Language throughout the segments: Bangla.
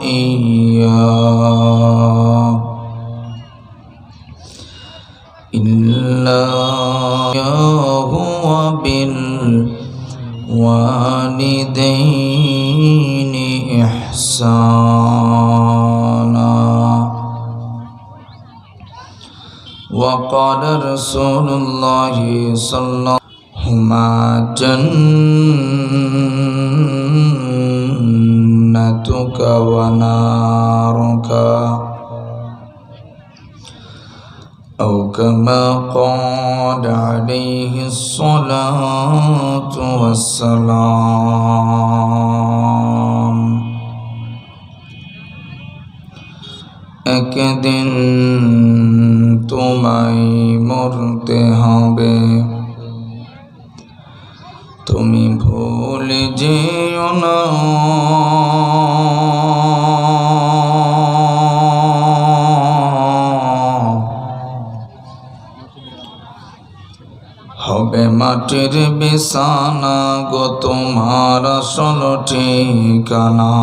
إياه إلا وبالوالدين إحسانا وقال رسول الله صلى الله عليه وسلم هما جنتك ونارك أو كما قال عليه الصلاة والسلام একদিন তোমায় মরতে হবে, তুমি ভুলে যেও না হবে মাটির বিছানা গো তোমার আসল ঠিকানা।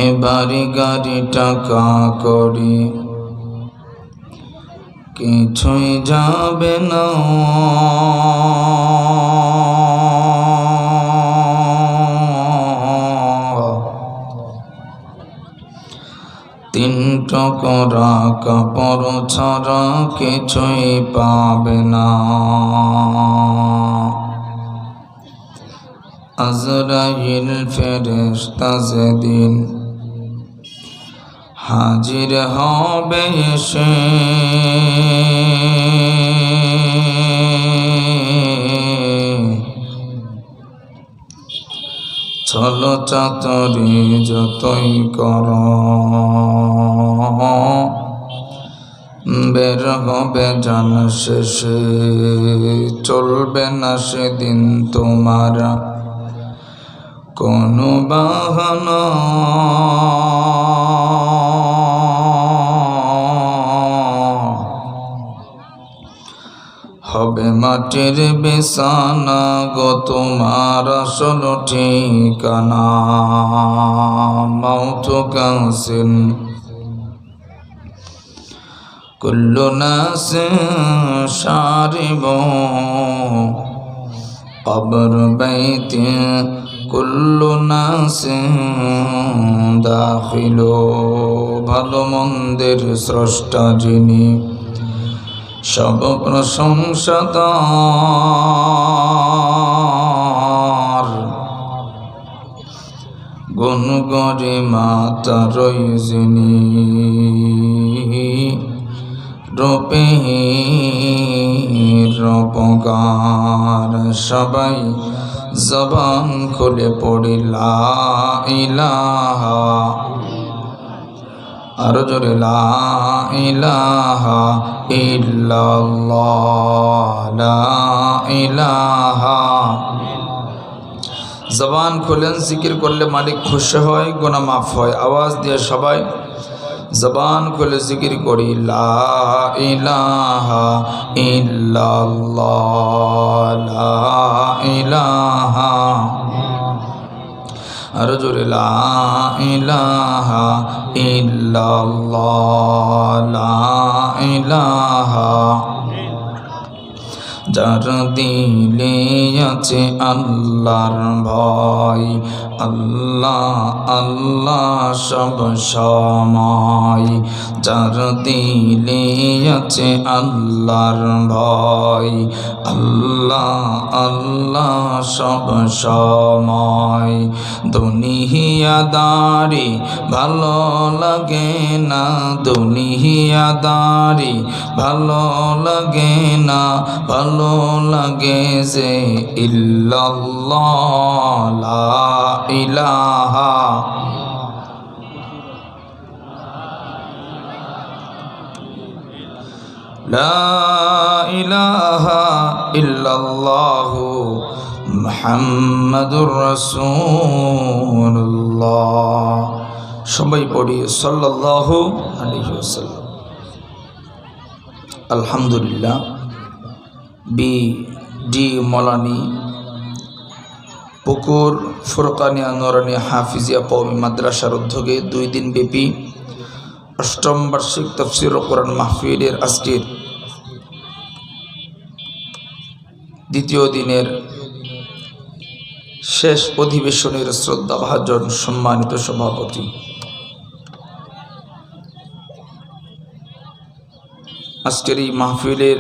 এবারে গাড়ি টাকা করি কিছুই যাবে না, তিন টুকরা কাপড় ছাড়া কিছুই পাবে না। আজরাইল ফেরেশতা যেদিন হাজির হবে এসে, চলো চাতুরি যতই কর বের হবে জান শেষে, চলবে না সেদিন তোমার কোনো বাহানা। হবে মাটির বিছানা গো তোমার আসল ঠিকানা। মাউতু কাসিন কুল্লু নাসিন শারিব কবর বাইতি কুল্লু নাসিন দাখিলু। ভালো মন্দের স্রষ্টা যিনি, সব প্রশংসা তার, গুণ গরিমা তারই যিনি, রূপে রূপকার। সবাই জবান খুলে পড়ি লা ইলাহা, আরো জোরে লা ইলাহা ইল্লাল্লাহ, লা ইলাহা। জবান খুলেন, জিকির করলে মালিক খুশি হয়, গুনাহ মাফ হয়। আওয়াজ দিয়ে সবাই জবান খুলে জিকির করি লা ইলাহা ইল্লাল্লাহ, লা ইলাহা, আরো জোরে লা ইলাহা ইল্লাল্লাহ, লা ইলাহা। যার দিলে আছে আল্লাহর ভয়, আল্লাহ আল্লাহ সব সময়। যার দিলে আছে আল্লাহর ভয়, আল্লাহ আল্লাহ সব সময়। দুনিয়াদারি ভালো লাগে না, দুনিয়াদারি ভালো লাগে না, ভালো লাগে যে ইল্লাল্লাহ, লা ইলাহা। লা ইলাহা ইল্লাল্লাহু মুহাম্মাদুর রাসূলুল্লাহ। সবাই পড়ি সাল্লাল্লাহু আলাইহি ওয়াসাল্লাম। আলহামদুলিল্লাহ। বি ডি মলানি পুকুর ফুরকানিয়া নুরানিয়া হাফিজিয়া কওমি মাদ্রাসার উদ্যোগে 2 দিন ব্যাপী অষ্টম বার্ষিক তাফসীর কোরআন মাহফিলের আজকের দ্বিতীয় দিনের শেষ অধিবেশনের শ্রদ্ধাভাজন সম্মানিত সভাপতি, আজকের এই মাহফিলের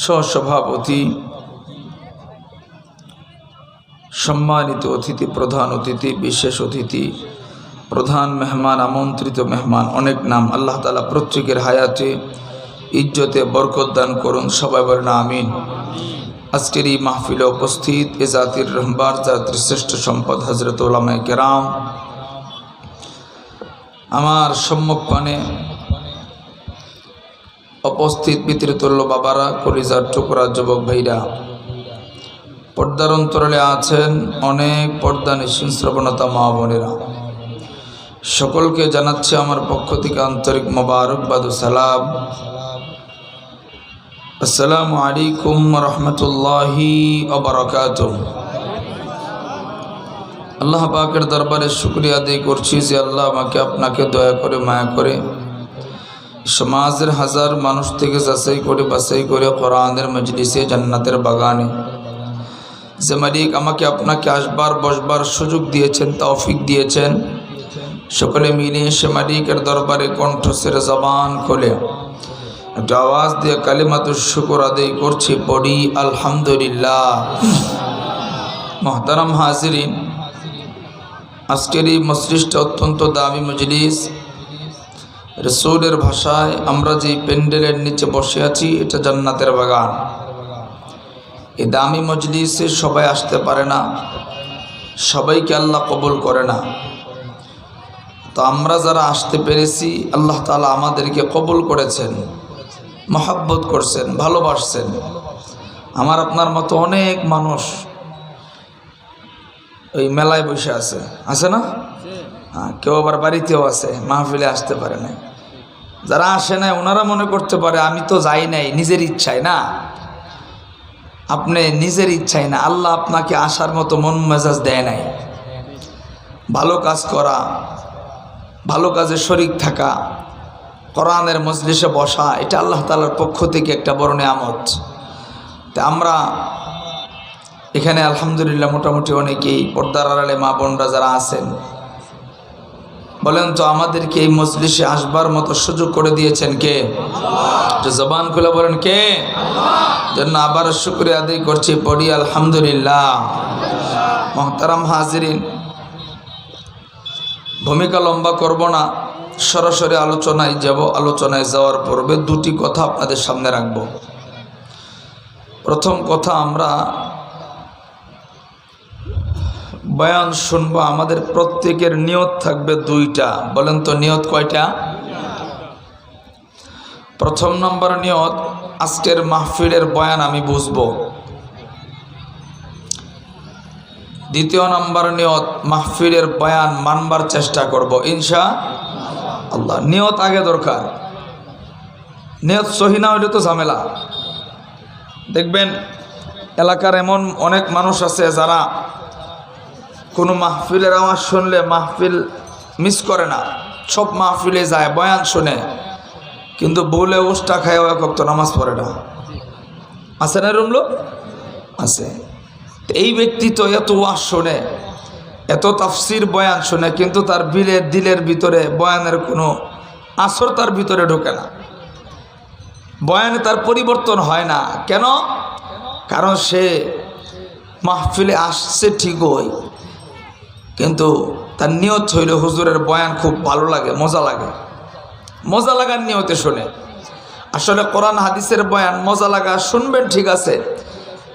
সহসভাপতি, সম্মানিত অতিথি, প্রধান অতিথি, বিশেষ অতিথি, প্রধান মেহমান, আমন্ত্রিত মেহমান, অনেক নাম। আল্লাহ তাআলা প্রত্যেকের হায়াতে ইজ্জতে বরকত দান করুন, সবাই বলেন আমিন। আজকের এই মাহফিলে উপস্থিত এ জাতির রহবার, জাতির শ্রেষ্ঠ সম্পদ হযরত উলামায়ে কেরাম, আমার সম্মুখপানে উপস্থিত পিতৃতুল্য বাবারা, কলিজার টুকরা যুবক ভাইরা, পর্দার অন্তরালে আছেন অনেক পর্দানিশীন শ্রবণতা মা বোনেরা, সকলকে জানাচ্ছি আমার পক্ষ থেকে আন্তরিক মোবারকবাদ ও সালাম। আসসালামু আলাইকুম রহমতুল্লাহি ওয়া বারাকাতুহু। আল্লাহ পাকের দরবারে শুকরিয়া আদায় করছি যে আল্লাহ আমাকে আপনাকে দয়া করে মায়া করে সমাজের হাজার মানুষ থেকে যাচাই করে বাছাই করে কোরআনের মজলিসে জান্নাতের বাগানে যে মালিক আমাকে আপনাকে আসবার বসবার সুযোগ দিয়েছেন, তৌফিক দিয়েছেন, সকলে মিলে সে মালিকের দরবারে কণ্ঠস্বর জবান খুলে একটা আওয়াজ দিয়ে কালিমাতুশ শুকর আদায় করছি, পড়ি আলহামদুলিল্লাহ। মুহতারাম হাজিরিন, আজকের এই মজলিসটা অত্যন্ত দামি মজলিস। রাসূলের ভাষায় আমরা যে প্যান্ডেলের নিচে বসে আছি এটা জান্নাতের বাগান। এই দামি মজলিসে সবাই আসতে পারে না, সবাইকে আল্লাহ কবুল করে না। তো আমরা যারা আসতে পেরেছি আল্লাহ তাআলা আমাদেরকে কবুল করেছেন, মহব্বত করছেন, ভালোবাসছেন। আমার আপনার মতো অনেক মানুষ ওই মেলায় বসে আছে না? হ্যাঁ, কেউ আবার বাড়িতেও আছে, মাহফিলে আসতে পারে না। যারা আসে নাই ওনারা মনে করতে পারে আমি তো যাই নাই নিজের ইচ্ছায়। না, আপনি নিজের ইচ্ছায় না, আল্লাহ আপনাকে আসার মতো মন মেজাজ দেয় নাই। ভালো কাজ করা, ভালো কাজে শরিক থাকা, কোরআনের মজলিসে বসা, এটা আল্লাহ তাআলার পক্ষ থেকে একটা বড় নিয়ামত। তা আমরা এখানে আলহামদুলিল্লাহ মোটামুটি অনেকেই পর্দার আড়ালে মা বোনরা যারা আছেন, বলেন তো আমাদেরকে এই মজলিসে আসবার মতো সুযোগ করে দিয়েছেন কে? জবান খুলে বলেন কে? জন্য আবার শুকরিয়া আদায় করছি, পড়ি আলহামদুলিল্লাহ। মুহতারাম হাজিরিন, ভূমিকা লম্বা করব না, সরাসরি আলোচনায় যাব। আলোচনায় যাওয়ার পূর্বে 2টি কথা আপনাদের সামনে রাখব। প্রথম কথা, আমরা বয়ান শুনবো, আমাদের প্রত্যেকের নিয়ত থাকবে 2টা। বলেন তো নিয়ত কয়টা? প্রথম নম্বর নিয়ত, আজকের মাহফিলের বয়ান আমি বুঝবো। দ্বিতীয় নম্বর নিয়ত, মাহফিলের বয়ান মানবার চেষ্টা করব ইনশাআল্লাহ। নিয়ত আগে দরকার, নিয়ত সহি না হইলে তো ঝামেলা। দেখবেন এলাকার এমন অনেক মানুষ আছে যারা কোনো মাহফিলের আওয়াজ শুনলে মাহফিল মিস করে না, সব মাহফিলে যায়, বয়ান শুনে, কিন্তু বলে উষ্টা খায় এক ওয়াক্ত নামাজ পড়ে না। আছে না এরকম লোক? আছে। এই ব্যক্তি তো এত ওয়াজ শোনে, এত তাফসির বয়ান শোনে, কিন্তু তার দিলের ভিতরে বয়ানের কোনো আসর তার ভিতরে ঢোকে না, বয়ানে তার পরিবর্তন হয় না। কেন? কারণ সে মাহফিলে আসছে ঠিকই, কিন্তু তার নিয়ত হইল হুজুরের বয়ান খুব ভালো লাগে, মজা লাগে, মজা লাগার নিয়তে শোনে। আসলে কোরআন হাদিসের বয়ান মজা লাগা শুনবেন ঠিক আছে,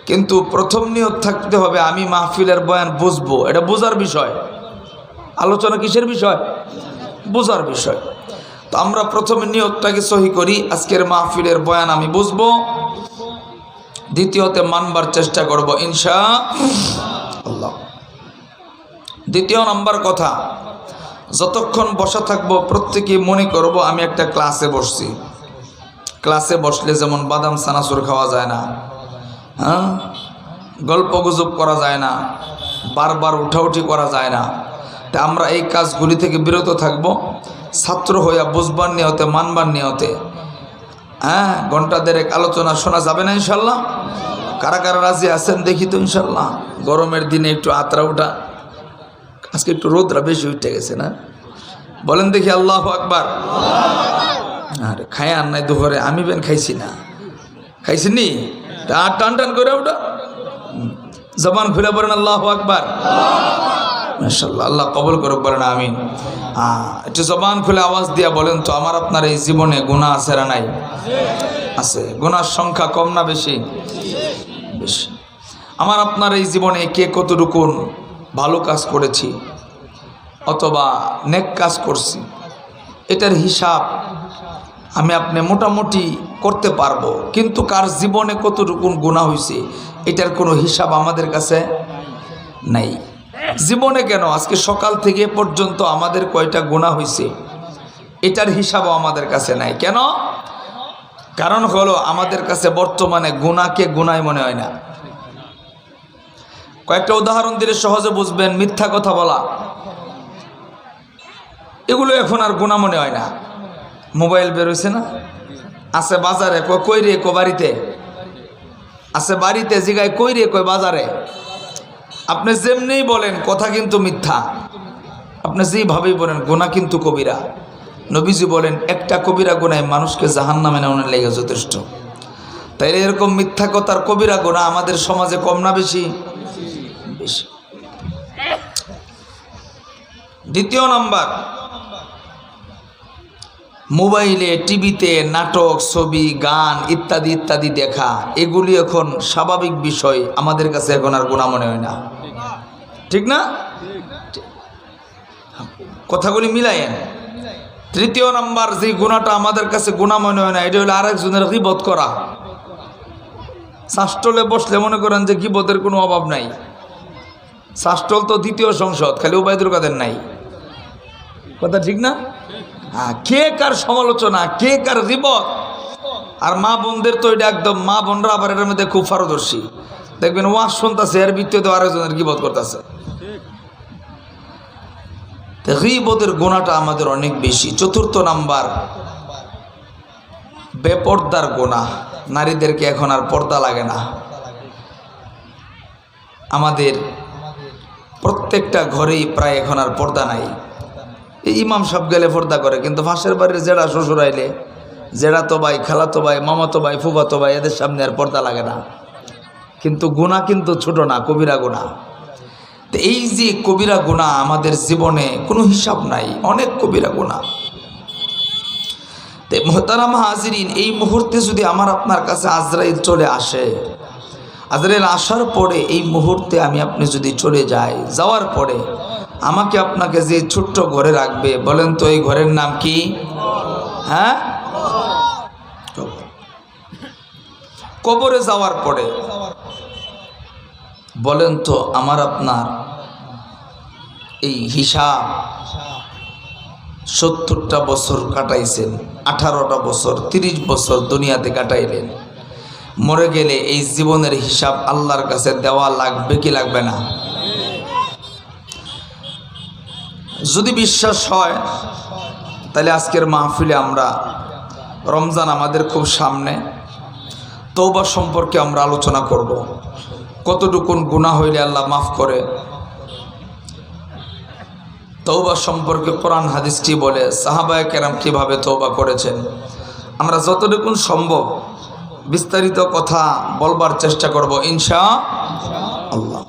কিন্তু প্রথম নিয়ত থাকতে হবে আমি মাহফিলের বয়ান বুঝবো। এটা বোঝার বিষয়। আলোচনা কিসের বিষয়? বোঝার বিষয়। তো আমরা প্রথমে নিয়তটাকে সহি করি, আজকের মাহফিলের বয়ান আমি বুঝবো। দ্বিতীয়তে মানবার চেষ্টা করব ইনশাআল্লাহ। দ্বিতীয় নম্বর কথা, যতক্ষণ বসা থাকবো প্রত্যেকে মনে করব আমি একটা ক্লাসে বসছি। ক্লাসে বসলে যেমন বাদাম সানাসুর খাওয়া যায় না, হ্যাঁ, গল্প গুজব করা যায় না, বারবার উঠাউঠি করা যায় না, তা আমরা এই কাজগুলি থেকে বিরত থাকব। ছাত্র হইয়া বুঝবার নিয়তে, মানবার নিয়তে, হ্যাঁ, ঘন্টা দেড়েক আলোচনা শোনা যাবে না ইনশাল্লাহ? কারা কারা রাজি আছেন দেখি তো ইনশাল্লাহ। গরমের দিনে একটু আতরা উঠা, আজকে একটু রোদরা বেশি উঠে গেছে না? বলেন দেখি আল্লাহু আকবার। আরে খায় আর নাই দুপুরে, আমি বেন খাইছি না, খাইছি নি? টান টান করে ওটা জবান খুলে পড়েন আল্লাহু আকবার। মাশাআল্লাহ, আল্লাহ কবুল করুক, বলেন আমিন। একটু জবান খুলে আওয়াজ দিয়া বলেন তো, আমার আপনার এই জীবনে গুনাহ আছে না নাই? আছে। গুনার সংখ্যা কম না বেশি? বেশি। আমার আপনার এই জীবনে কে কতটুকু ভালো কাজ করেছি অথবা নেক কাজ করছি, এটার হিসাব আমি আপনি মোটামুটি করতে পারবো, কিন্তু কার জীবনে কতটুকু গুনাহ হয়েছে এটার কোনো হিসাব আমাদের কাছে নাই। জীবনে কেন, আজকে সকাল থেকে পর্যন্ত আমাদের কয়টা গুনাহ হয়েছে এটার হিসাবও আমাদের কাছে নাই। কেন? কারণ হলো আমাদের কাছে বর্তমানে গুনাহকে গুনাহ মনে হয় না। কয়েকটা উদাহরণ দিলে সহজে বুঝবেন। মিথ্যা কথা বলা, এগুলো এখন আর গুনাহ মনে হয় না। মোবাইল বেরোইছে না, আছে বাজারে, কই রে, কো বাড়িতে, আছে বাড়িতে, জিগায় কই রে, কই বাজারে। আপনি যেমনি বলেন কথা কিন্তু মিথ্যা, আপনি যেভাবেই বলেন গুনাহ কিন্তু কবিরা। নবীজি বলেন একটা কবিরা গুনায় মানুষকে জাহান্নামে নেওয়ার লেগে যথেষ্ট। তাইলে এরকম মিথ্যা কথার কবিরা গুনাহ আমাদের সমাজে কম না বেশি? বেশি। দ্বিতীয় নাম্বার, মোবাইলে, টিভিতে নাটক, ছবি, গান ইত্যাদি ইত্যাদি দেখা, এগুলি এখন স্বাভাবিক বিষয়, আমাদের কাছে এখন আর গুনাহ মনে হয় না। ঠিক না? কথাগুলি মিলাইয়েন। তৃতীয় নাম্বার যে গুনাহটা আমাদের কাছে গুনাহ মনে হয় না, এটা হলো আরেকজনের গীবত করা। শাস্টলে বসলে মনে করেন যে গীবতের কোনো অভাব নাই। শাস্টল তো দ্বিতীয় সংসদ, খালি উবাইদুল কাদের নাই। কথা ঠিক না? হ্যাঁ, কে কার সমালোচনা, কে কার গীবত। আর মা বোনদের তো এটা একদম, মা বোনরা আবার এটার মধ্যে খুব পারদর্শী। দেখবেন ওয়াজ শুনতেছে, এর ভিত্তিতে আরেকজনের গীবত করতেছে। গীবতের গুনাহটা আমাদের অনেক বেশি। চতুর্থ নাম্বার, বেপর্দার গুনাহ। নারীদেরকে এখন আর পর্দা লাগে না। আমাদের প্রত্যেকটা ঘরেই প্রায় এখন আর পর্দা নাই। এই ইমাম সব গেলে পর্দা করে, কিন্তু পাশের বাড়ির জেঠা শ্বশুর আইলে, জেঠাতো ভাই, খালাতো ভাই, মামাতো ভাই, ফুফাতো ভাই, এদের সামনে আর পর্দা লাগে না। কিন্তু গুনাহ কিন্তু ছোট না, কবিরা গুনাহ। তো এই যে কবিরা গুনাহ আমাদের জীবনে কোনো হিসাব নাই, অনেক কবিরা গুনাহ। তো মোহতারাম হাজিরিন, এই মুহূর্তে যদি আমার আপনার কাছে আজরাইল চলে আসে, আজরাইল আসার পরে এই মুহূর্তে আমি আপনি যদি চলে যাই, যাওয়ার পরে আমাকে আপনাকে যে ছোট্ট ঘরে রাখবে, বলেন তো এই ঘরের নাম কি? হ্যাঁ, কবরে যাওয়ার পরে বলেন তো আমার আপনার এই হিসাব 70টা বছর কাটাইছেন, 18টা বছর, 30 বছর দুনিয়াতে কাটাইলেন, মরে গেলে এই জীবনের হিসাব আল্লাহর কাছে দেওয়া লাগবে কি লাগবে না? যদি বিশ্বাস হয় তাহলে আজকের মাহফিলে আমরা, রমজান আমাদের খুব সামনে, তওবা সম্পর্কে আমরা আলোচনা করব। কতটুকুন গুনাহ হইলে আল্লাহ মাফ করে, তওবা সম্পর্কে কোরআন হাদিসটি বলে, সাহাবায়ে কেরাম কিভাবে তওবা করেছেন, আমরা যতটুকুন সম্ভব বিস্তারিত কথা বলবার চেষ্টা করব ইনশাআল্লাহ।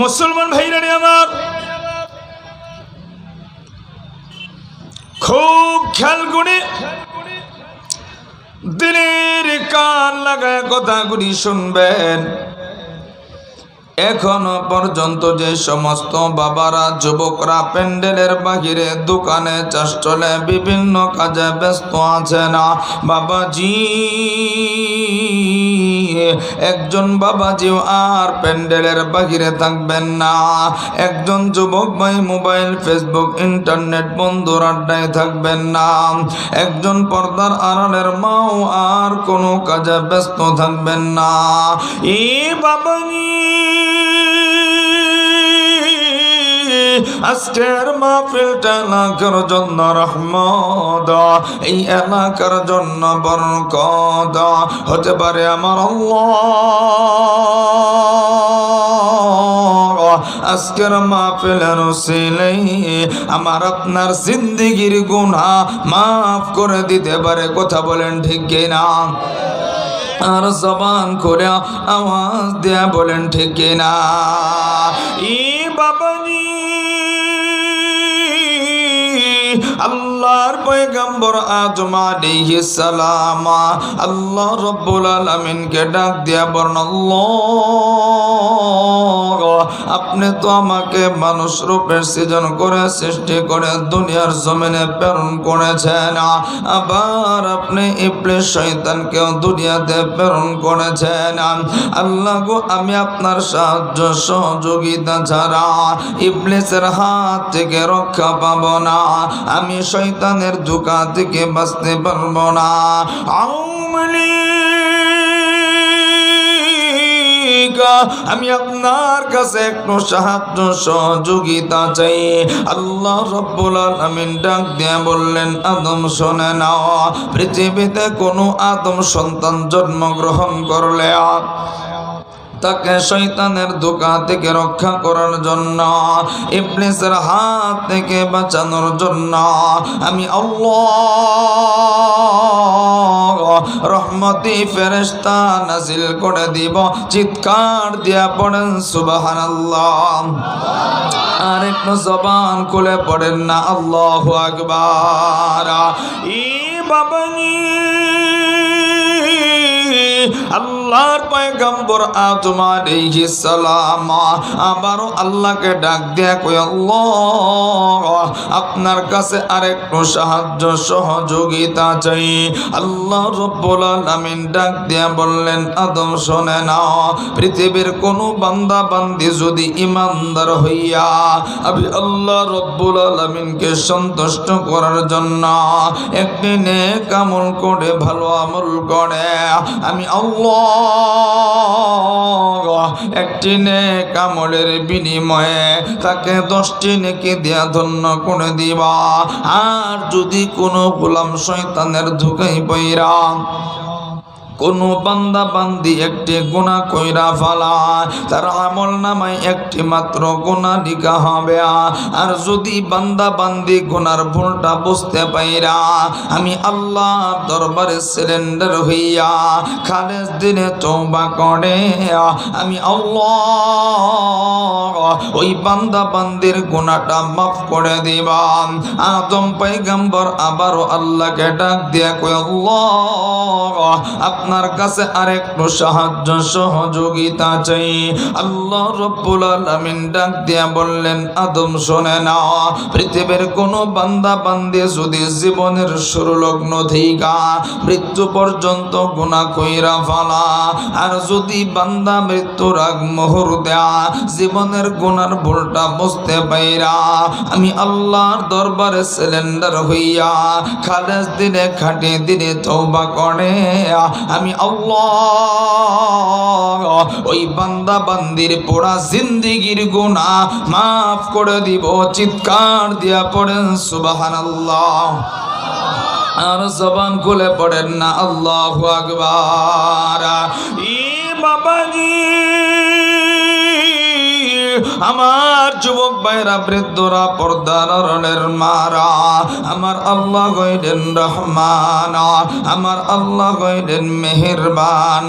মুসলমান ভাইরা আমার, খুব খেয়াল করে দিনের কান লাগায় কথাগুলি শুনবেন। এখনো পর্যন্ত যে সমস্ত বাবারা, যুবকরা প্যান্ডেলের বাহিরে, দোকানে, চাষচলে, বিভিন্ন কাজে ব্যস্ত আছে না, বাবাজি একজন বাবাজিও আর প্যান্ডেলের বাহিরে থাকবেন না। একজন যুবক ভাই মোবাইল, ফেসবুক, ইন্টারনেট বন্ধুর আড্ডায় থাকবেন না। একজন পর্দার আড়ালের মাও আর কোনো কাজে ব্যস্ত থাকবেন না। বাবাজি, আজকের মাহফিলটা এলাকার জন্য রহমত, এই এলাকার জন্য বরকত হতে পারে। আমার আল্লাহ আজকের মাহফিলের উসিলায় আমার আপনার জিন্দেগির গুনাহ মাফ করে দিতে পারে। কথা বলেন ঠিক কিনা? আর জবান করে আওয়াজ দেয়া বলেন ঠিক কিনা? বাবাজি, আল্লাহর পয়গম্বর আদম আলাইহিস সালাম আল্লাহ রাব্বুল আলামিনকে ডাক দিয়া বলেন, আল্লাহ আপনি তো আমাকে মানুষ রূপে সৃজন করে সৃষ্টি করে দুনিয়ার জমিনে প্রেরণ করেছেন, আবার আপনি ইবলিস শয়তানকেও দুনিয়াতে প্রেরণ করেছেন। আল্লাহ গো, আমি আপনার সাহায্য সহযোগিতা ছাড়া ইবলিসের হাত থেকে রক্ষা পাবো না, আমি শয়তানের ধোঁকা থেকে বাঁচতে পারবো না। আমি আপনার কাছে একটু সাহায্য সহযোগিতা চাই। আল্লাহ রাব্বুল আলামিন ডাক দিয়ে বললেন, আদম শুনে নাও, পৃথিবীতে কোনো আদম সন্তান জন্মগ্রহণ করলে তাকে শয়তানের ধোঁকা থেকে রক্ষা করার জন্য, ইবলিসের হাত থেকে বাঁচানোর জন্য আমি আল্লাহ রহমতি ফেরেশতা নাজিল করে দিব। চিৎকার দিয়া পড়েন সুবহানাল্লাহ। আর একটু জবান খুলে পড়েন না আল্লাহু আকবার। বাবানি, আল্লাহর পয়গম্বর আদম আলাইহিস সালাম আবারও আল্লাহকে ডাক দিয়া কই, আল্লাহ আপনার কাছে আরেকটু সাহায্য সহযোগিতা চাই। আল্লাহ রাব্বুল আলামিন ডাক দিয়া বললেন, আদম শুনে নাও, পৃথিবীর কোনো বান্দা বান্দি যদি ইমানদার হইয়া আমি আল্লাহ রাব্বুল আলামিনকে সন্তুষ্ট করার জন্য একটি নেক আমল করে, ভালো আমল করে, আমি আল্লাহ একটি নেক আমলের বিনিময়ে তাকে 10টি নেকি দিয়া ধন্য করে দিবা। আর যদি কোনো গোলাম শয়তানের ধোঁকায় পইরা কোনো বান্দা বান্দি একটি গুনাহ কইরা ফালা, তার আমল নামায় একটি মাত্র গুনাহ লিখা হবে। আর যদি বান্দা বান্দি গুনার ভুলটা বুঝতে পাইরা আমি আল্লাহর দরবারে সিলিন্ডার হইয়া খালেস দিনে তওবা করে আমি আল্লাহ ওই বান্দা বান্দির গুনাহটা মাফ করে দিবা। আদম পয়গম্বর আবারও আল্লাহকে ডাক দিয়া কই, আল্লাহ আপনার কাছে আরেকটু সাহায্য সহযোগিতা চাই। আল্লাহ রাব্বুল আলামিন ডাক দিয়া বললেন, আদম শুনে নাও, পৃথিবীর কোনো বান্দা বান্দি যদি জীবনের শুরু লগ্ন থেকে মৃত্যু পর্যন্ত গুনাহ কইরা ফালা, আর যদি বান্দা মৃত্যুর আগ মুহূর্তে জীবনের গুনার ভুলটা বুঝতে পাইরা আমি আল্লাহর দরবারে সিলিন্ডার হইয়া খালেস দিনে খাঁটি দিনে তওবা করে আমি আল্লাহ ওই বান্দা বান্দির পুরা জিন্দেগির গুনাহ মাফ করে দিব। চিৎকার দিয়া পড়েন সুবহানাল্লাহ। আর জবান খুলে পড়েন না আল্লাহু আকবার। বাবাজি, আমার যুবক ভাইরা, বৃদ্ধরা, পর্দার আড়ালের মারা, আমার আল্লাহ হইলেন রহমান, আমার আল্লাহ হইলেন মেহেরবান।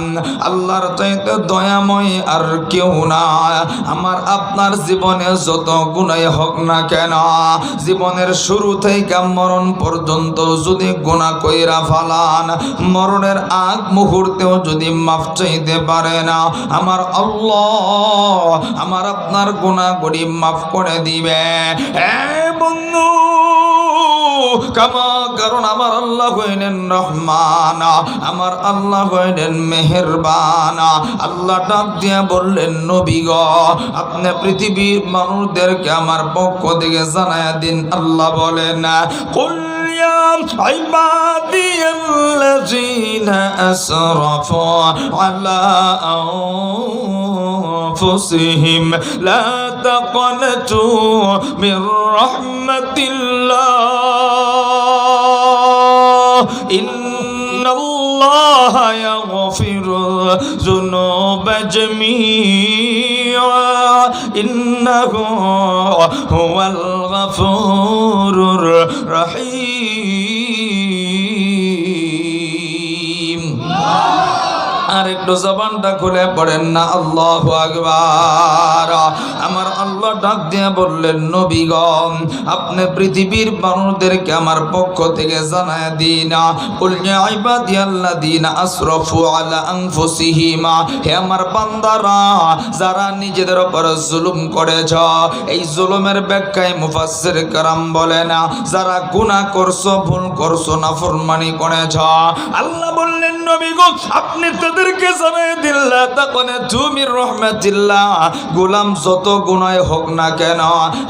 আল্লাহর চাইতে দয়াময় আর কেউ না। আমার আপনার জীবনে যত গুনাহ হোক না কেন, জীবনের শুরু থেকে মরণ পর্যন্ত যদি গুনাহ কইরা ফালান, মরণের আগ মুহূর্তেও যদি মাফ চাইতে পারে না আমার আল্লাহ আমার আপনার গুনাহগুলি মাফ করে দিবে। বন্ধু, কামা, কারণ আমার আল্লাহ হইলেন রহমান, আমার আল্লাহ হইলেন মেহেরবান। আল্লাহ ডাক দিয়া বললেন, নবী গো, আপনি পৃথিবীর মানুষদেরকে আমার পক্ষ থেকে জানায়া দিন। আল্লাহ বলেন, কুল ইয়া ইবাদিয়াল্লাযীনা আসরাফু আলা আনফুসিহিম লা তাকনাতু মির রাহমাতিল্লাহ ইন্নাল্লাহা ইয়াগফিরুয যুনুবা জামিআ ইন্নাহু হুয়াল গফুরুর রহিম। আর একটু জবানটা খুলে পড়েন না আল্লাহু আকবার। আমার আল্লাহ ডাক দিয়ে বললেন, নবী গো, আপনি পৃথিবীর মানুষদেরকে আমার পক্ষ থেকে জানায় দিন, কুল ইয়া ইবাদিয়াল্লাযীনা আসরাফু আলা আনফুসিহিম, হে আমার বান্দারা যারা নিজেদের উপর জুলুম করেছ। এই জুলুমের ব্যাখ্যায় মুফাসসির কেরাম বলেন, যারা গুনাহ করছো, ভুল করছো, নাফরমানি করেছ। আল্লাহ বললেন, নবী গো, আপনি তাদেরকে জানায় দিল্লা তাকনে তুমি রহমাতিল্লাহ, গোলাম যত গুনাহ হোক না কেন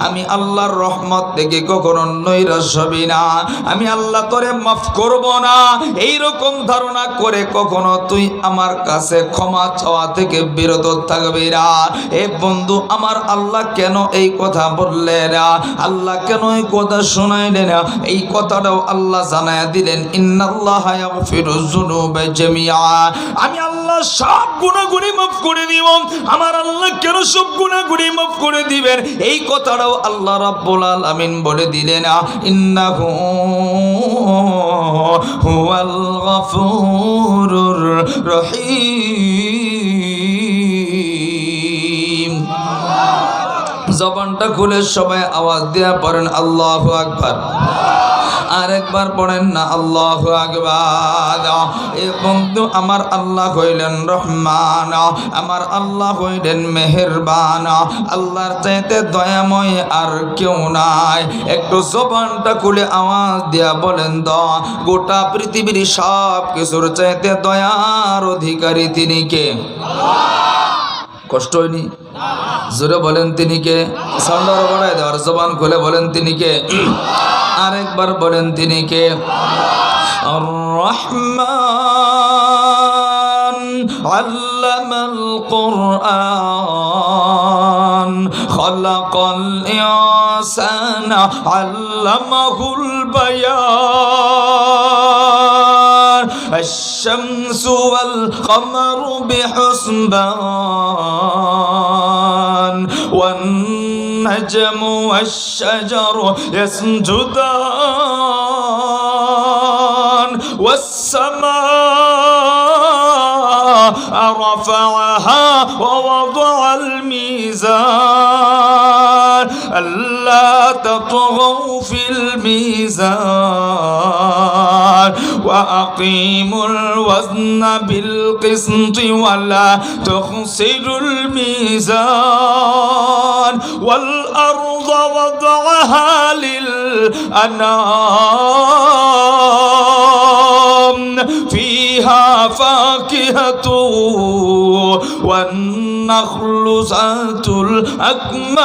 আমি আল্লাহর রহমত থেকে কখনো নৈরাশ হবি না, আমি আল্লাহ তোরে মাফ করব না। এইরকম ধারণা করে কখনো তুই আমার কাছে ক্ষমা চাওয়া থেকে বিরত থাকবি না। এ বন্ধু, আমার আল্লাহ কেন এই কথা বললেন, আল্লাহ কেন এই কথা শোনাইলেন, এই কথাটাও আল্লাহ জানায় দিলেন, ইন্নাল্লাহা ইয়াগফিরুয যুনুবা জামিআ, আমি আল্লাহ সব গুনাহগুলি মাফ করে দিব। আমার আল্লাহ কেন সব গুনাহগুলি মাফ করে দিবেন, এই কথাটাও আল্লাহ রাব্বুল আলামিন বলে দিলেন, ইন্নাহু হুয়াল গফুরুর রহিম। জবানটা খুলে সবাই আওয়াজ দিয়া পড়েন আল্লাহু আকবার। আরেকবার পড়েন না আল্লাহু আকবার। এ বন্ধু, আমার আল্লাহ হইলেন রহমান, আমার আল্লাহ হইলেন মেহেরবান, আল্লাহর চাইতে দয়াময় আর কেউ নাই। একটু জবানটা খুলে আওয়াজ দিয়া বলেন তো, গোটা পৃথিবীর সব কিছুর চাইতে দয়ার অধিকারী তিনি কে? কষ্ট হয়নি? জোরে বলেন তিনি কে? সাউন্ড আরো বাড়ায় দেওয়ার, জবান খুলে বলেন তিনি কে? আরেকবার বলেন তিনি কে? আর রহমান আল্লামাল কুরআন খালাকাল ইনসানা আল্লামাহুল বায়ান الشمس والقمر بحسبان والنجم والشجر يسجدان والسماء رفعها ووضع الميزان ألا تطغوا في الميزان وأقيموا الوزن بالقسط ولا تخسروا الميزان والأرض وضعها للأنام فيها فاكهة والنخل ذات الأكمام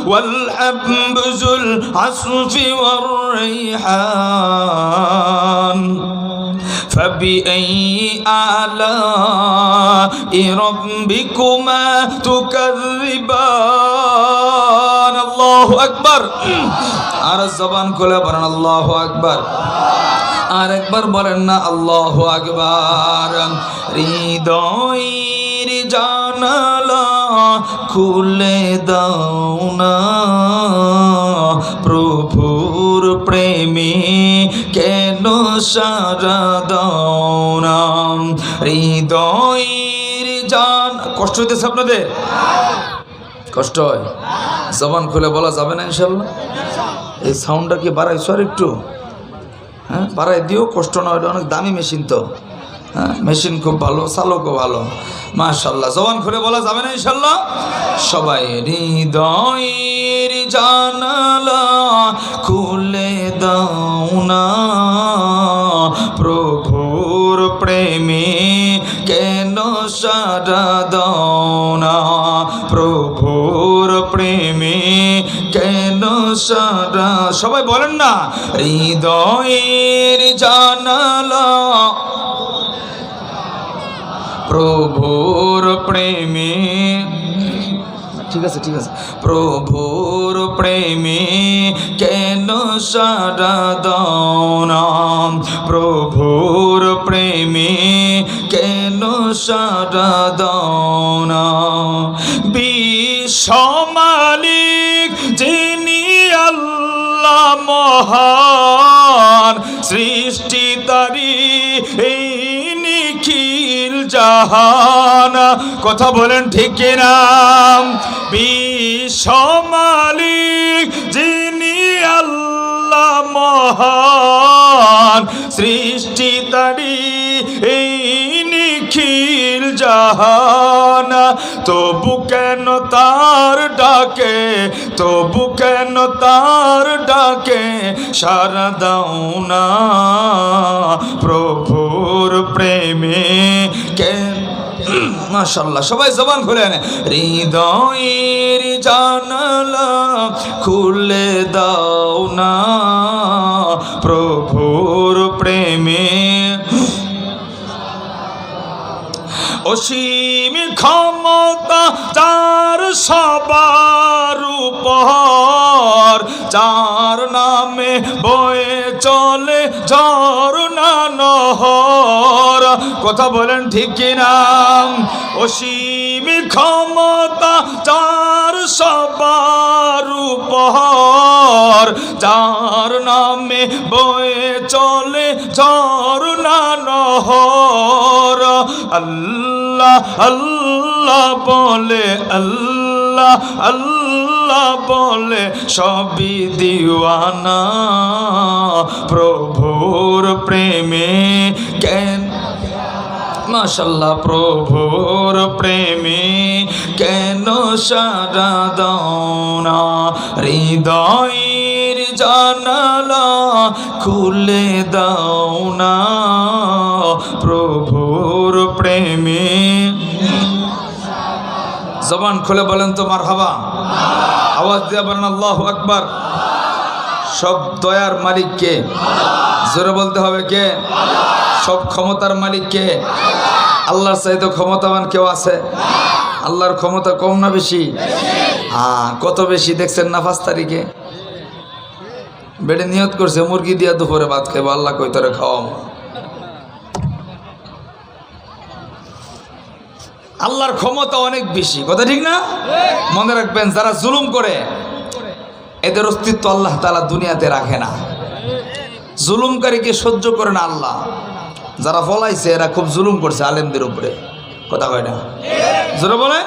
والحب ذو العصف والريحان فبأي آلاء ربكما تكذبان الله أكبر আর জবান খুলে বলেন আল্লাহু আকবার। আর একবার বলেন না আল্লাহু আকবার। হৃদয়ের জানালা খুলে দাও না, প্রভুর প্রেমে কেন সারা দাও না। হৃদয়ের জান, কষ্ট হইতেছে আপনাদের? কষ্ট হয়? জবান খুলে বলা যাবে না ইনশাল্লাহ? এই সাউন্ডটা কি বাড়াইছো আর একটু? হ্যাঁ, বাড়াই দিও, কষ্ট না হলে, অনেক দামি মেশিন তো। হ্যাঁ, মেশিন খুব ভালো, চালকও ভালো, মাশাআল্লাহ। জবান খুলে বলা যাবে না ইনশাআল্লাহ? সবাই হৃদয়ের জানালা খুলে দাও না, প্রভুর প্রেমে কেন সারা দাও না, প্রভুর প্রেমে কেন সারা, সবাই বলেন না, হৃদয়ের জানালা প্রভুর প্রেমে, ঠিক আছে ঠিক আছে, প্রভুর প্রেমে কেন সারা দাও না, প্রভুর প্রেমে কেন সারা দাও না। বিশ্ব মালিক যিনি আল্লাহ মহান, সৃষ্টি তারি এই নিখিল জাহান, কথা বলেন ঠিক কিনা? বিশ্ব মালিক যিনি আল্লাহ মহান, সৃষ্টি তারি এই নিখিল জাহান, তবু কেন তার ডাকে, তবু কেন তার ডাকে সারা দাও না, প্রভুর প্রেমে কেন, মাশাআল্লাহ। সবাই জবান খুলে আনে, হৃদয়ের জানালা খুলে দাও না, প্রভুর প্রেমে, অসীম ক্ষমতা যার সবার উপর, যার নামে বয়ে চলে ঝরনা নহর, কথা বলেন ঠিক কিনা? অসীম ক্ষমতা যার সবার উপর, যার নামে বয়ে চলে ঝরনা নহর, আল্লাহ আল্লাহ বলে, আল্লাহ আল্লাহ বলে সবই দিওয়ানা, প্রভুর প্রেমে কেন, মাশাআল্লাহ, প্রভুর প্রেমে কেন সারা দাও না, হৃদয়ের জানালা খুলে দাও না, প্রভুর প্রেমে। জবান খুলে বলেন তো মারহাবা, আওয়াজ দিয়ে বলেন আল্লাহু আকবার। সব দয়ার মালিক কে? জোরে বলতে হবে কে? সব ক্ষমতার মালিক কে? আল্লাহর চাইতে ক্ষমতাবান কেউ আছে? আল্লাহর ক্ষমতা কম না বেশি? হ্যাঁ, কত বেশি দেখছেন না? 5 তারিখে বেড়ে নিয়ত করছে মুরগি দিয়া দুপুরে ভাত খাইবো, আল্লাহ কই তোরে খাওয়াবো। আল্লাহর ক্ষমতা অনেক বেশি, কথা ঠিক না? মনে রাখবেন, যারা জুলুম করে এদের অস্তিত্ব আল্লাহ তাআলা দুনিয়াতে রাখে না। জুলুমকারীকে সহ্য করে না আল্লাহ। যারা ফলাইছে এরা খুব জুলুম করছে আলেমদের উপরে, কথা কয় না? জোরে বলে।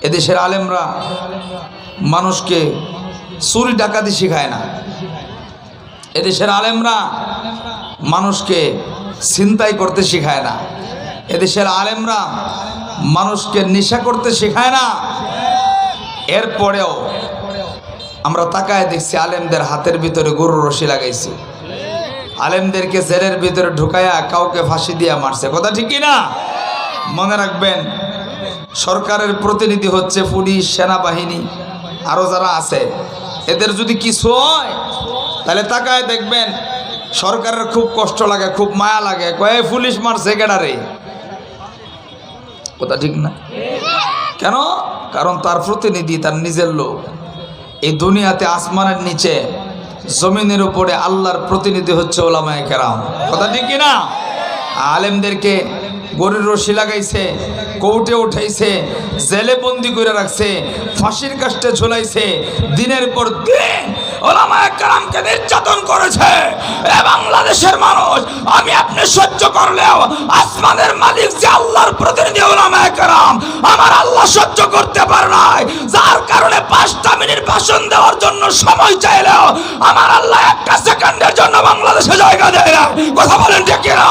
এদেশের আলেমরা মানুষকে চুরি ডাকাতি শেখায় না। এদেশের আলেমরা মানুষকে ছিনতাই করতে শেখায় না। এদেশের আলেমরা মানুষকে নেশা করতে শেখায় না। এরপরেও আমরা তাকায় দেখছি আলেমদের হাতের ভিতরে গরুর রশি লাগাইছে, আলেমদেরকে জেলের ভিতরে ঢুকায়া কাউকে ফাঁসি দিয়া মারছে, কথা ঠিক কিনা? মনে রাখবেন, সরকারের প্রতিনিধি হচ্ছে পুলিশ, সেনাবাহিনী, আরও যারা আছে, এদের যদি কিছু হয় তাহলে তাকায় দেখবেন সরকারের খুব কষ্ট লাগে, খুব মায়া লাগে, কয়ে পুলিশ মারছে কেডারে, কথা ঠিক না? কেন? কারণ তার প্রতিনিধি তার নিজের লোক। এই দুনিয়াতে আসমানের নিচে জমিনের উপরে আল্লাহর প্রতিনিধি হচ্ছে ওলামায়ে কেরাম, কথা ঠিক কিনা? আলেমদেরকে গরুর রশি লাগাইছে, কোর্টে উঠাইছে, জেলে বন্দি করে রাখছে, ফাঁসির কাষ্টে ঝোলাইছে, দিনের পর দিন ওলামায়ে কেরামকে নির্যাতন করেছে, এ বাংলাদেশের মানুষ আমি আপনি সহ্য করলেও আসমানের মালিক যে আল্লাহর প্রতিনিধি ওলামায়ে কেরাম, আমার আল্লাহ সহ্য করতে পারে নাই, যার কারণে 5টা মিনিট ভাষণ দেওয়ার জন্য সময় চাইলেও আমার আল্লাহ একটা সেকেন্ডের জন্য বাংলাদেশে জায়গা দেয় না। কথা বলেন ঠিক কিনা?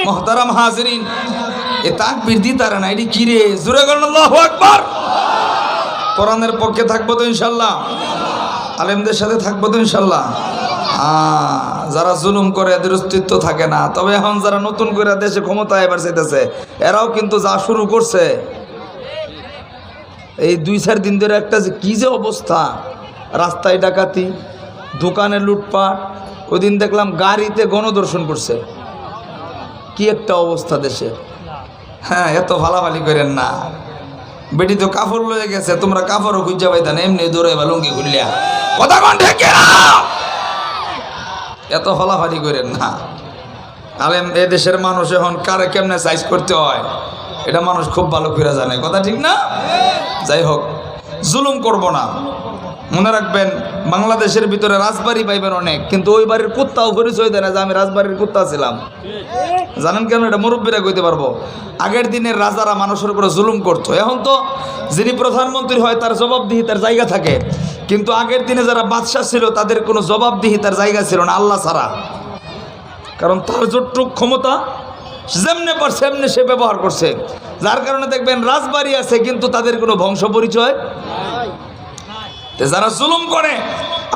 মোহতারাম হাজরিন, এ তাকবীর দিতারে না, এটি কি রে? জোরে বলেন আল্লাহু আকবার। কোরআনের পক্ষে থাকবো তো ইনশাল্লাহ, আলেমদের সাথে থাকবো তো ইনশাল্লাহ। যারা জুলুম করে এদের অস্তিত্ব থাকে না। তবে এখন যারা নতুন করে দেশে ক্ষমতায় এবার চাইতেছে, এরাও কিন্তু যা শুরু করছে এই 2-4 দিন ধরে একটা যে কি যে অবস্থা, রাস্তায় ডাকাতি, দোকানে লুটপাট, ওই দিন দেখলাম গাড়িতে গণধর্ষণ করছে। কি একটা অবস্থা দেশে। হ্যাঁ, এত ভালাভালি করেন না, বেটি তো কাপড় লয়ে গেছে, তোমরা কাপড়ও খুঁজা পাইতা না, এমনি দৌড়ে বা লুঙ্গি খুললিয়া। কথা কোন ঠিক না? এত হলাফালি করেন না। আলেম এ দেশের মানুষ এখন কারে কেমনে সাইজ করতে হয় এটা মানুষ খুব ভালো করে জানে। কথা ঠিক না? যাই হোক, জুলুম করব না। মনে রাখবেন, বাংলাদেশের ভিতরে রাজবাড়ি পাইবেন অনেক, কিন্তু ওই বাড়ির কুত্তাও পরিচয় দেয় না যে আমি রাজবাড়ির কুত্তা ছিলাম। জানেন কেন? এটা মুরব্বীরা কইতে পারবো। আগের দিনের রাজারা মানুষের উপরে জুলুম করতো। এখন তো যিনি প্রধানমন্ত্রী হয় তার জবাবদিহিতার জায়গা থাকে, কিন্তু আগের দিনে যারা বাদশাহ ছিল তাদের কোনো জবাবদিহিতার জায়গা ছিল না আল্লাহ ছাড়া। কারণ তার যতটুক ক্ষমতা যেমনে পারছে এমনি সে ব্যবহার করছে, যার কারণে দেখবেন রাজবাড়ি আছে কিন্তু তাদের কোনো বংশ পরিচয়। যারা জুলুম করে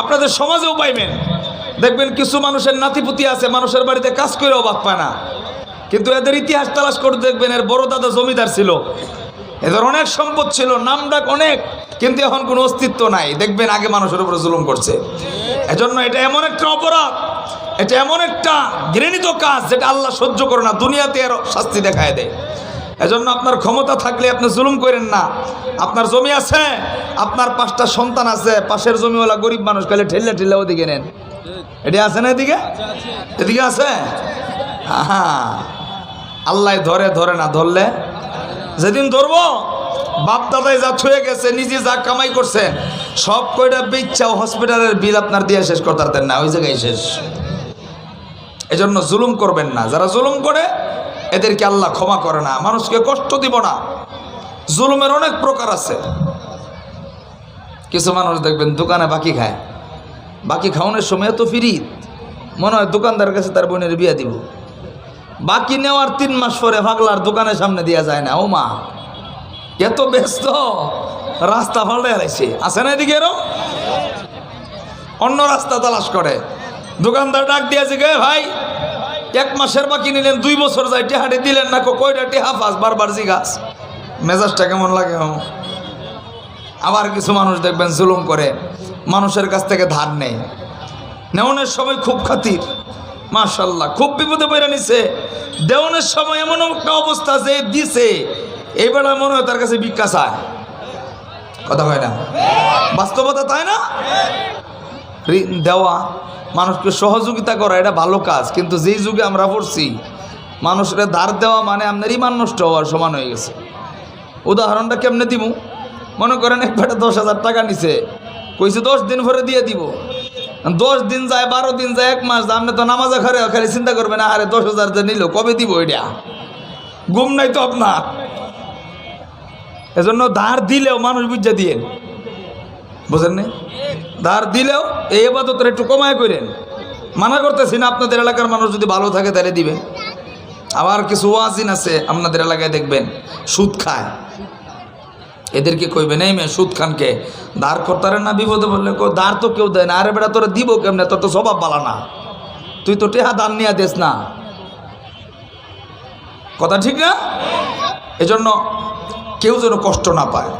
আপনাদের সমাজেও পাইবেন, দেখবেন কিছু মানুষের নাতিপুতি আছে মানুষের বাড়িতে কাজ করেও বাদ পায় না, কিন্তু এদের ইতিহাস তালাশ করে দেখবেন এর বড় দাদা জমিদার ছিল, এদের অনেক সম্পদ ছিল, নামডাক অনেক, কিন্তু এখন কোনো অস্তিত্ব নাই। দেখবেন আগে মানুষের উপরে জুলুম করছে। এজন্য এটা এমন একটা অপরাধ, এটা এমন একটা ঘৃণিত কাজ যেটা আল্লাহ সহ্য করে না, দুনিয়াতে এর শাস্তি দেখায় দেয়। এজন্য আপনার ক্ষমতা থাকলে আপনি জুলুম করেন না। আপনার জমি আছে, আপনার 5টা সন্তান আছে, পাশের জমিওয়ালা গরিব মানুষ খালি ঠেললে ঠেললে ওদিকে নেন। এটি আছে না? এদিকে এদিকে আছে। হ্যাঁ, আল্লাহ ধরে ধরে না, ধরলে যেদিন ধরবো বাপ দাদাই যা ছুঁয়ে গেছে, নিজে যা কামাই করছেন সব কয়টা বেচ্চা হসপিটালের বিল আপনার দিয়ে শেষ করতে পারতেন না, ওই জায়গায় শেষ। এজন্য জুলুম করবেন না। যারা জুলুম করে এদেরকে আল্লাহ ক্ষমা করে না। মানুষকে কষ্ট দিব না। জুলুমের অনেক প্রকার আছে। কিছু মানুষ দেখবেন দোকানে বাকি খায়, বাকি খাওয়ানোর সময় তো ফিরি মনে হয় দোকানদার কাছে তার বোনের বিয়ে দিব, বাকি নেওয়ার 3 মাস পরে পাগলার দোকানের সামনে দেওয়া যায় না। ও মা, এত ব্যস্ত, রাস্তা পাল্টে হারাইছে। আছে না এদিকে এরকম? অন্য রাস্তা তালাশ করে। দোকানদার ডাক দিয়েছে, গে ভাই 1 মাসের বাকি নিলেন, 2 বছর যায়, টেহাটি দিলেন না, কয়টা টেহা পাস? বারবার জিজ্ঞাস। মেজাজটা কেমন লাগে? আবার কিছু মানুষ দেখবেন জুলুম করে, মানুষের কাছ থেকে ধার নেয়, নেওয়ানোর সময় খুব খাতির, মাশাআল্লাহ খুব বিপদে পড়ে নিছে, দেওয়ানোর সময় এমন একটা অবস্থা যে দিছে এইবার মনে হয় তার কাছে ভিক্ষা চায়। কথা হয় না? বাস্তবতা, তাই না? ঋণ দেওয়া, মানুষকে সহযোগিতা করা এটা ভালো কাজ, কিন্তু যেই যুগে আমরা পড়ছি মানুষের ধার দেওয়া মানে আপনার ইমান নষ্ট হওয়ার সমান হয়ে গেছে। উদাহরণটা কেমনে দিব? মনে করেন এক বেটা 10,000 টাকা নিছে, কইছে 10 দিন পরে দিয়ে দিব। 10 দিন যায়, 12 দিন যায়, 1 মাস যায়, আপনি তো নামাজে খালি চিন্তা করবেন আরে 10,000 যে নিল কবে দিব, এটা ঘুম নাই তো আপনার। এজন্য ধার দিলেও মানুষ বুঝা দিয়ে, বুঝেন না? ধার দিলেও এই ইবাদতটা একটু কমায় করেন। মানা করতেছি না, আপনাদের এলাকার মানুষ যদি ভালো থাকে তাহলে দিবেন। আবার কিছু ওয়াজিন আছে আপনাদের এলাকায় দেখবেন সুদ খায়, এদেরকে কইবেন এই মেয়ে সুদ খানকে ধার করতারেন না, বিপদে বললে ধার তো কেউ দেয় না। আরে বেটা তোরা দিব কেমনে, তোর তো স্বভাব বালা না, তুই তো টেহা দান নিয়ে দেস না। কথা ঠিক না? এজন্য কেউ যেন কষ্ট না পায়।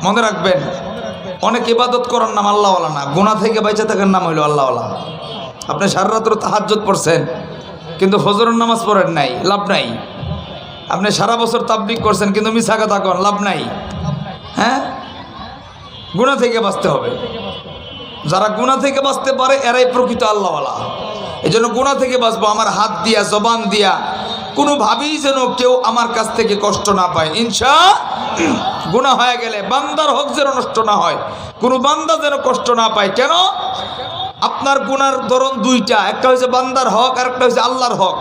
মনে রাখবেন, অনেক ইবাদত করার নাম আল্লাহওয়ালা না, গুনাহ থেকে বেঁচে থাকার নাম হইল আল্লাহওয়ালা। আপনি সারা রাত্র তাহাজ্জুদ পড়ছেন কিন্তু ফজরের নামাজ পড়েন নাই, লাভ নাই। আপনি সারা বছর তাবলীগ করছেন কিন্তু মিছা কথা কন, লাভ নাই। হ্যাঁ, গুনাহ থেকে বাঁচতে হবে। যারা গুনাহ থেকে বাঁচতে পারে এরাই প্রকৃত আল্লাহওয়ালা। এই জন্য গুনাহ থেকে বাঁচবো। আমার হাত দিয়া, জবান দিয়া কোনোভাবেই যেন কেউ আমার কাছ থেকে কষ্ট না পায়। গুনাহ হয়ে গেলে বান্দার হক যেন নষ্ট না হয়, কোনো বান্দা যেন কষ্ট না পায়। কেন? আপনার গুনার ধরন দুইটা, একটা হচ্ছে বান্দার হক আর একটা হচ্ছে আল্লাহর হক।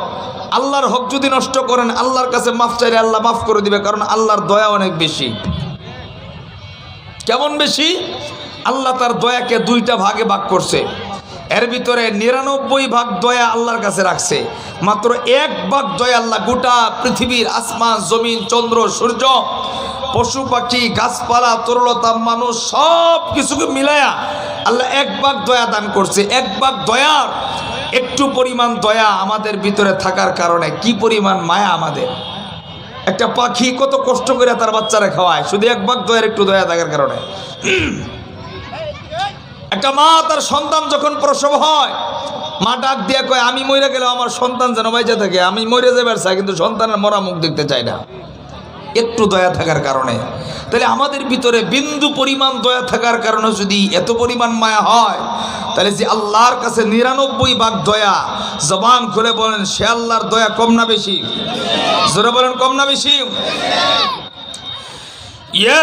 আল্লাহর হক যদি নষ্ট করেন আল্লাহর কাছে মাফ চাইলে আল্লাহ মাফ করে দিবে, কারণ আল্লাহর দয়া অনেক বেশি। কেমন বেশি? আল্লাহ তার দয়াকে দুইটা ভাগে ভাগ করছে, এর ভিতরে 99 ভাগ দয়া আল্লাহর কাছে রাখছে, মাত্র 1 ভাগ দয়া আল্লাহ গোটা পৃথিবীর আসমান জমিন চন্দ্র সূর্য পশু পাখি গাছপালা তরলতা মানুষ সব কিছুকে মিলায়া আল্লাহ 1 ভাগ দয়া দান করছে। 1 ভাগ দয়ার একটু পরিমাণ দয়া আমাদের ভিতরে থাকার কারণে কি পরিমাণ মায়া আমাদের। একটা পাখি কত কষ্ট করে তার বাচ্চারা খাওয়ায়, শুধু 1 ভাগ দয়ার একটু দয়া থাকার কারণে। একটা মা তার সন্তান যখন প্রসব হয়, মা ডাক দিয়ে কয় আমি মরে গেলে আমার সন্তান যেন বাইচা থাকে, আমি মরে যাবার চাই কিন্তু সন্তানের মরা মুখ দেখতে চাই না, একটু দয়া থাকার কারণে। তাহলে আমাদের ভিতরে বিন্দু পরিমাণ দয়া থাকার কারণে যদি এত পরিমাণ মায়া হয়, তাহলে যে আল্লাহর কাছে 99 ভাগ দয়া, জবান খুলে বলেন সে আল্লাহর দয়া কম না বেশি? জোরে বলেন কম না বেশি? ইয়া